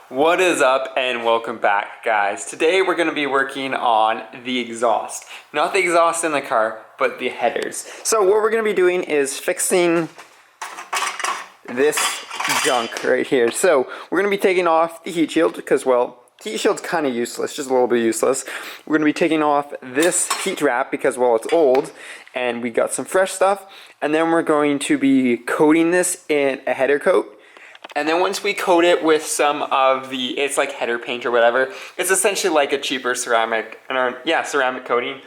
What is up and welcome back, guys. Today we're going to be working on the exhaust. Not the exhaust in the car, but the headers. So what we're going to be doing is fixing this junk right here. So we're going to be taking off the heat shield because, well, the heat shield's kind of useless, just a little bit useless. We're going to be taking off this heat wrap because, well, it's old and we got some fresh stuff. And then we're going to be coating this in a header coat. And then once we coat it with some of the, it's like header paint or whatever, it's essentially like a cheaper ceramic, ceramic coating.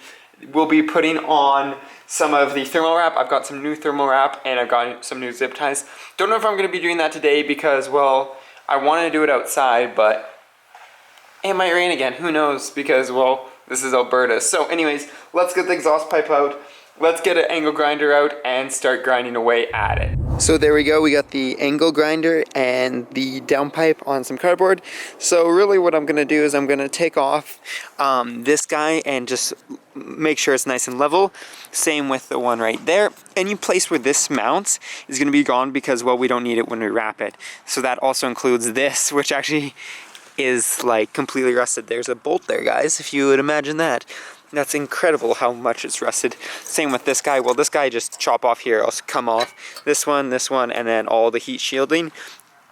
We'll be putting on some of the thermal wrap. I've got some new thermal wrap and I've got some new zip ties. Don't know if I'm going to be doing that today because, well, I want to do it outside, but it might rain again. Who knows? Because, well, this is Alberta. So anyways, let's get the exhaust pipe out. Let's get an angle grinder out and start grinding away at it. So there we go, we got the angle grinder and the downpipe on some cardboard. So really what I'm gonna do is I'm gonna take off this guy and just make sure it's nice and level. Same with the one right there. Any place where this mounts is gonna be gone because, well, we don't need it when we wrap it. So that also includes this, which actually is like completely rusted. There's a bolt there, guys, if you would imagine that. That's incredible how much it's rusted. Same with this guy. Well, this guy just chop off here, also come off. This one, and then all the heat shielding.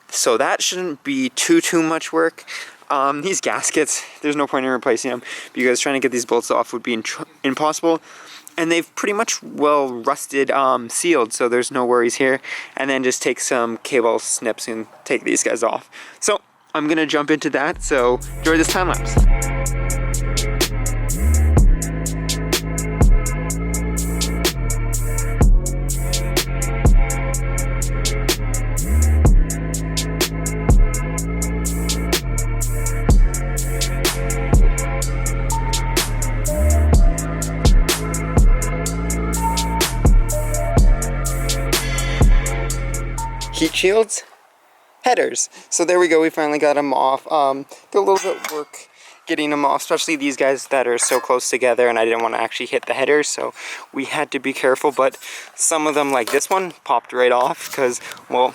So that shouldn't be too much work. These gaskets, there's no point in replacing them because trying to get these bolts off would be impossible. And they've pretty much well rusted sealed, so there's no worries here. And then just take some cable snips and take these guys off. So I'm gonna jump into that, so enjoy this time lapse. Heat shields, headers. So there we go, we finally got them off. Did a little bit of work getting them off, especially these guys that are so close together, and I didn't want to actually hit the headers, so we had to be careful. But some of them, like this one, popped right off because, well,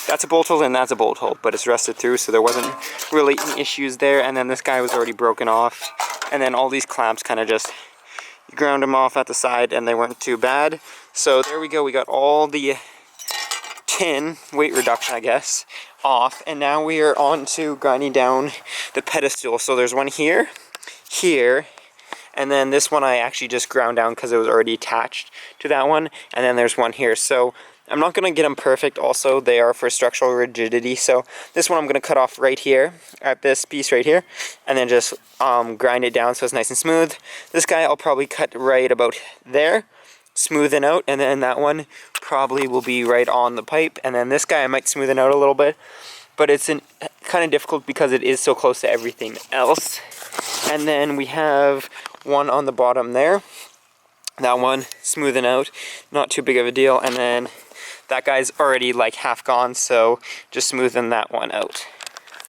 that's a bolt hole and that's a bolt hole, but it's rusted through, so there wasn't really any issues there. And then this guy was already broken off, and then all these clamps kind of just, you ground them off at the side and they weren't too bad. So there we go, we got all the tin weight reduction, I guess, off, and now we are on to grinding down the pedestal. So there's one here, and then this one I actually just ground down because it was already attached to that one, and then there's one here. So I'm not going to get them perfect. Also, they are for structural rigidity, so this one I'm going to cut off right here at this piece right here, and then just grind it down so it's nice and smooth. This guy I'll probably cut right about there, smoothen out, and then that one probably will be right on the pipe, and then this guy I might smoothen out a little bit, but it's kind of difficult because it is so close to everything else. And then we have one on the bottom there, that one smoothing out, not too big of a deal, and then that guy's already like half gone, so just smoothing that one out.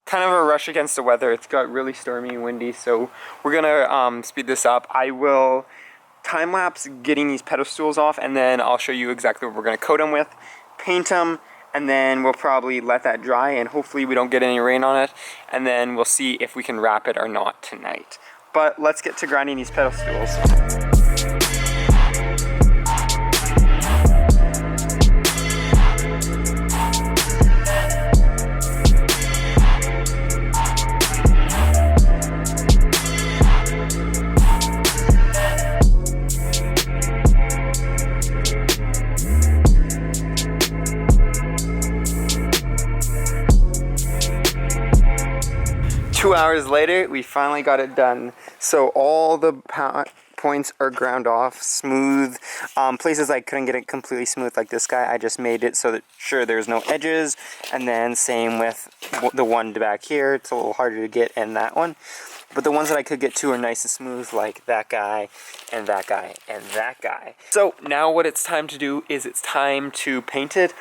Kind of a rush against the weather. It's got really stormy and windy, so we're gonna speed this up. I will time-lapse getting these pedestals off, and then I'll show you exactly what we're going to coat them with, paint them, and then we'll probably let that dry, and hopefully we don't get any rain on it, and then we'll see if we can wrap it or not tonight. But let's get to grinding these pedestals. 2 hours later, we finally got it done. So all the points are ground off, smooth. Places I couldn't get it completely smooth like this guy, I just made it so that sure there's no edges. And then same with the one back here, it's a little harder to get, and that one. But the ones that I could get to are nice and smooth, like that guy, and that guy, and that guy. So now what it's time to do is it's time to paint it.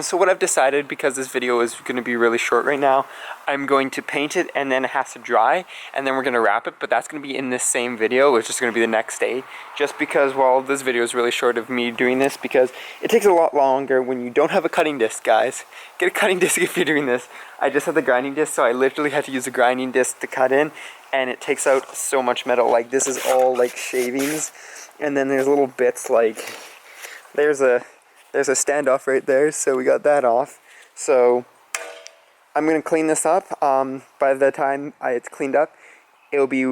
So what I've decided, because this video is going to be really short right now, I'm going to paint it and then it has to dry and then we're going to wrap it, but that's going to be in this same video. It's just going to be the next day, just because, well, this video is really short of me doing this because it takes a lot longer when you don't have a cutting disc, guys. Get a cutting disc if you're doing this. I just have the grinding disc, so I literally had to use a grinding disc to cut in, and it takes out so much metal. Like, this is all like shavings, and then there's little bits like, there's a standoff right there, so we got that off. So I'm going to clean this up. By the time it's cleaned up, it'll be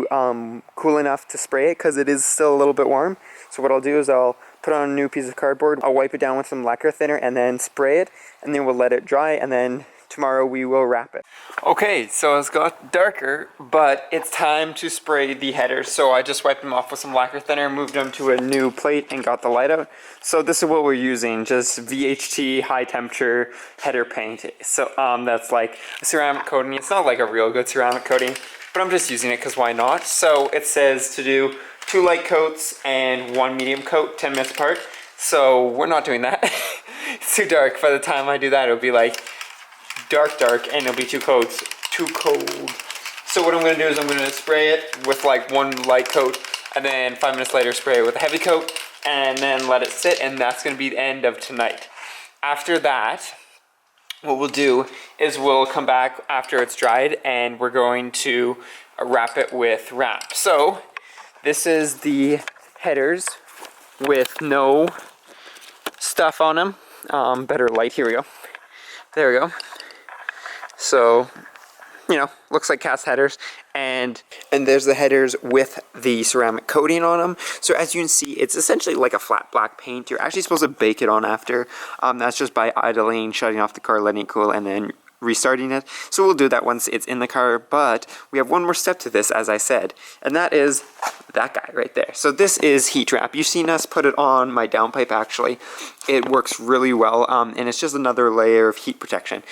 cool enough to spray it because it is still a little bit warm. So what I'll do is I'll put on a new piece of cardboard, I'll wipe it down with some lacquer thinner and then spray it, and then we'll let it dry, and then tomorrow we will wrap it. Okay, so it's got darker, but it's time to spray the headers. So I just wiped them off with some lacquer thinner, moved them to a new plate, and got the light out. So this is what we're using, just VHT high temperature header paint. So that's like a ceramic coating. It's not like a real good ceramic coating, but I'm just using it because why not? So it says to do 2 light coats and 1 medium coat, 10 minutes apart. So we're not doing that. It's too dark. By the time I do that, it'll be like dark, and it'll be 2 coats, too cold. So what I'm going to do is I'm going to spray it with like 1 light coat, and then 5 minutes later spray it with a heavy coat, and then let it sit, and that's going to be the end of tonight. After that, what we'll do is we'll come back after it's dried, and we're going to wrap it with wrap. So this is the headers with no stuff on them. Better light, here we go. There we go. So, you know, looks like cast headers, and there's the headers with the ceramic coating on them. So as you can see, it's essentially like a flat black paint. You're actually supposed to bake it on after. That's just by idling, shutting off the car, letting it cool, and then restarting it. So we'll do that once it's in the car, but we have one more step to this, as I said, and that is that guy right there. So this is heat wrap. You've seen us put it on my downpipe, actually. It works really well, and it's just another layer of heat protection.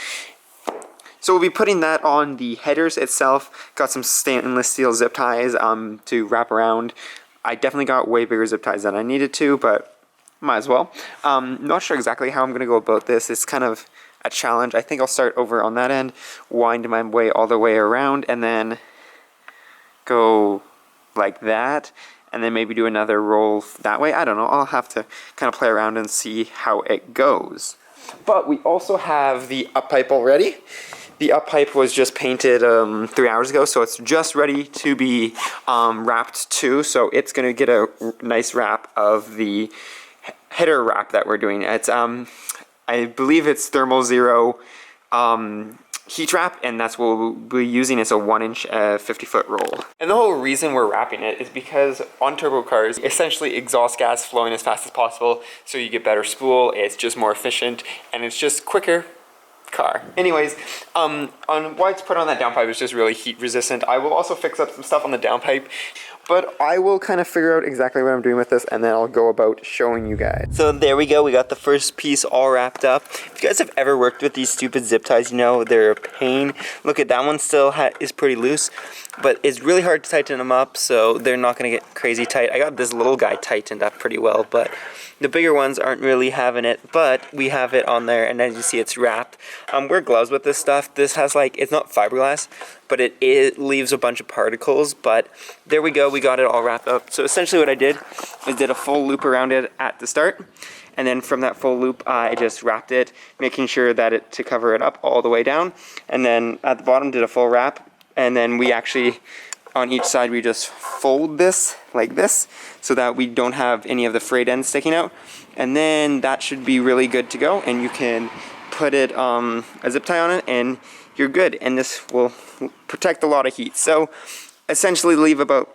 So we'll be putting that on the headers itself. Got some stainless steel zip ties to wrap around. I definitely got way bigger zip ties than I needed to, but might as well. Not sure exactly how I'm going to go about this. It's kind of a challenge. I think I'll start over on that end, wind my way all the way around, and then go like that, and then maybe do another roll that way. I don't know. I'll have to kind of play around and see how it goes. But we also have the up pipe already. The up pipe was just painted 3 hours ago, so it's just ready to be wrapped too. So it's going to get a nice wrap of the header wrap that we're doing. It's I believe it's Thermal Zero heat wrap, and that's what we'll be using. It's a 1-inch 50-foot roll. And the whole reason we're wrapping it is because on turbo cars, essentially exhaust gas flowing as fast as possible, so you get better spool, it's just more efficient, and it's just quicker car. Anyways, on why it's put on that downpipe is just really heat resistant. I will also fix up some stuff on the downpipe, but I will kind of figure out exactly what I'm doing with this, and then I'll go about showing you guys. So there we go, we got the first piece all wrapped up. If you guys have ever worked with these stupid zip ties, you know they're a pain. Look at that one, still is pretty loose, but it's really hard to tighten them up, so they're not going to get crazy tight. I got this little guy tightened up pretty well, but the bigger ones aren't really having it, but we have it on there, and as you see, it's wrapped. Wear gloves with this stuff. This has like, it's not fiberglass, but it leaves a bunch of particles, but there we go, we got it all wrapped up. So essentially what I did is did a full loop around it at the start, and then from that full loop I just wrapped it, making sure that to cover it up all the way down, and then at the bottom did a full wrap, and then we actually, on each side we just fold this like this, so that we don't have any of the frayed ends sticking out, and then that should be really good to go, and you can put it a zip tie on it and you're good, and this will protect a lot of heat. So essentially leave about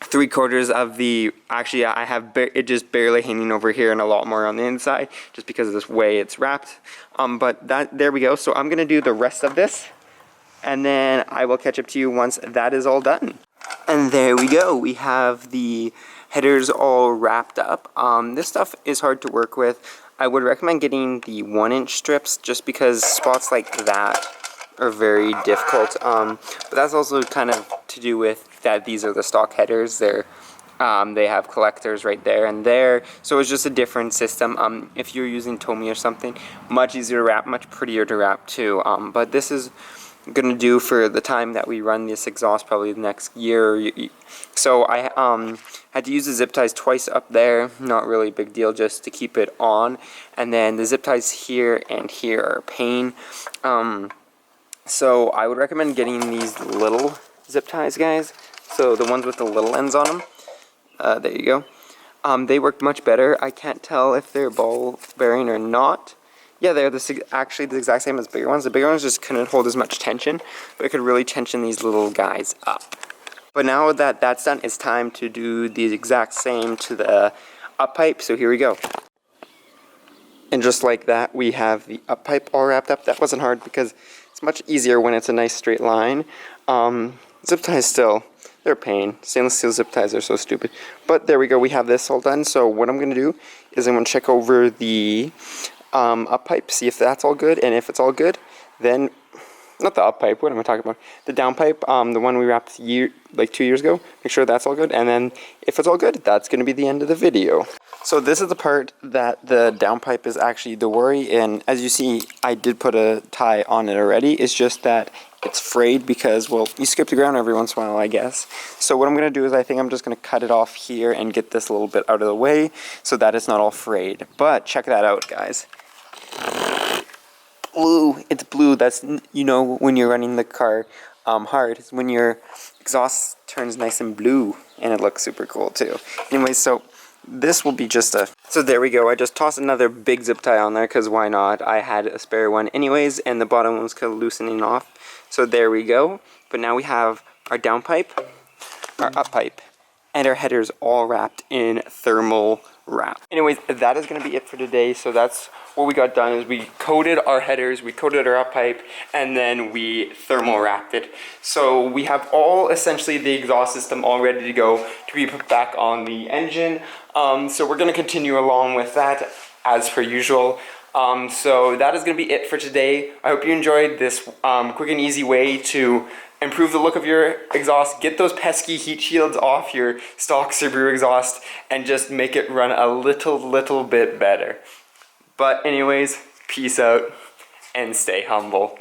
3/4 of the, actually I have it just barely hanging over here and a lot more on the inside just because of this way it's wrapped, but there we go. So I'm gonna do the rest of this, and then I will catch up to you once that is all done. And there we go, we have the headers all wrapped up. This stuff is hard to work with. I would recommend getting the 1-inch strips just because spots like that are very difficult, but that's also kind of to do with that these are the stock headers. They're They have collectors right there and there, so it's just a different system. If you're using Tomei or something, much easier to wrap, much prettier to wrap too. But this is gonna do for the time that we run this exhaust, probably the next year. So I had to use the zip ties twice up there, not really a big deal, just to keep it on. And then the zip ties here and here are a pain. So I would recommend getting these little zip ties, guys. So the ones with the little ends on them. There you go. They work much better. I can't tell if they're ball bearing or not. Yeah, they're actually the exact same as bigger ones. The bigger ones just couldn't hold as much tension, but it could really tension these little guys up. But now that that's done, it's time to do the exact same to the up pipe. So here we go. And just like that, we have the up pipe all wrapped up. That wasn't hard because it's much easier when it's a nice straight line. Zip ties still, they're a pain. Stainless steel zip ties are so stupid. But there we go, we have this all done. So what I'm going to do is I'm going to check over the up pipe, see if that's all good. And if it's all good, then, not the up pipe, what am I talking about? The down pipe, the one we wrapped 2 years ago. Make sure that's all good. And then if it's all good, that's going to be the end of the video. So this is the part that the down pipe is actually the worry. And as you see, I did put a tie on it already. It's just that it's frayed because, well, you skip the ground every once in a while, I guess. So what I'm going to do is I think I'm just going to cut it off here and get this a little bit out of the way so that it's not all frayed. But check that out, guys. Blue, it's blue. That's, you know, when you're running the car hard, it's when your exhaust turns nice and blue, and it looks super cool too. Anyway, so this will be just a, so there we go. I just tossed another big zip tie on there because why not? I had a spare one anyways, and the bottom one was kind of loosening off. So there we go. But now we have our down pipe, our up pipe, and our headers all wrapped in thermal wrap. Anyways, that is going to be it for today. So that's what we got done, is we coated our headers, we coated our up pipe, and then we thermal wrapped it. So we have all essentially the exhaust system all ready to go to be put back on the engine. So we're going to continue along with that as per usual. So that is going to be it for today. I hope you enjoyed this quick and easy way to improve the look of your exhaust, get those pesky heat shields off your stock Subaru exhaust, and just make it run a little bit better. But anyways, peace out and stay humble.